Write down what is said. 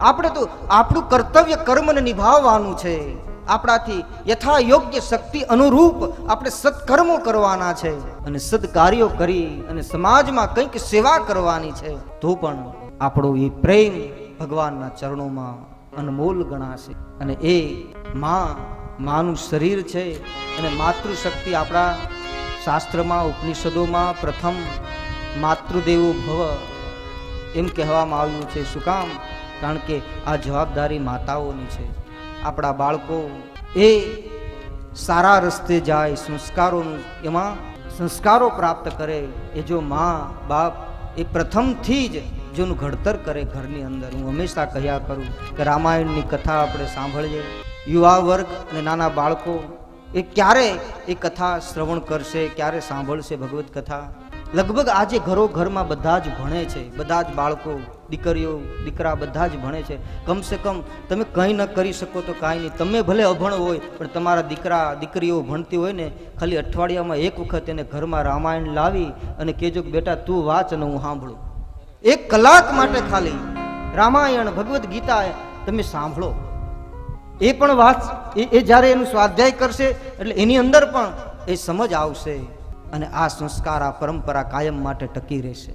આપણે તો આપણું કર્તવ્ય કર્મને નિભાવવાનું છે. આપણાથી યથા યોગ્ય શક્તિ અનુરૂપ આપણે સત્કર્મો કરવાના છે અને સદકાર્યો કરી અને સમાજમાં કંઈક સેવા કરવાની છે. તો પણ આપણો એ પ્રેમ ભગવાનના ચરણોમાં અનમોલ ગણાશે. અને એ માનું શરીર છે અને માતૃશક્તિ આપણા શાસ્ત્રમાં ઉપનિષદોમાં પ્રથમ માતૃદેવો ભવ એમ કહેવામાં આવ્યું છે. શું કામ? કારણ કે આ જવાબદારી માતાઓની છે. આપણા બાળકો એ સારા રસ્તે જાય, સંસ્કારોનું એમાં સંસ્કારો પ્રાપ્ત કરે, એ જો મા બાપ એ પ્રથમથી જ જેનું ઘડતર કરે ઘરની અંદર. હું હંમેશા કહ્યા કરું કે રામાયણની કથા આપણે સાંભળીએ. યુવા વર્ગ અને નાના બાળકો એ ક્યારે એ કથા શ્રવણ કરશે, ક્યારે સાંભળશે ભગવત કથા? લગભગ આજે ઘરમાં બધા જ ભણે છે. બધા જ બાળકો, દીકરીઓ, દીકરા બધા જ ભણે છે. કમસે કમ તમે કંઈ ન કરી શકો તો કાંઈ નહીં, તમે ભલે અભણ હોય પણ તમારા દીકરા દીકરીઓ ભણતી હોય ને, ખાલી અઠવાડિયામાં એક વખત એને ઘરમાં રામાયણ લાવી અને કહેજો કે બેટા તું વાંચ અને હું સાંભળું. 1 કલાક માટે ખાલી રામાયણ ભગવદ્ ગીતા તમે સાંભળો. એ પણ વાત એ જ્યારે એનું સ્વાધ્યાય કરશે એટલે એની અંદર પણ એ સમજ આવશે અને આ સંસ્કાર, આ પરંપરા કાયમ માટે ટકી રહેશે.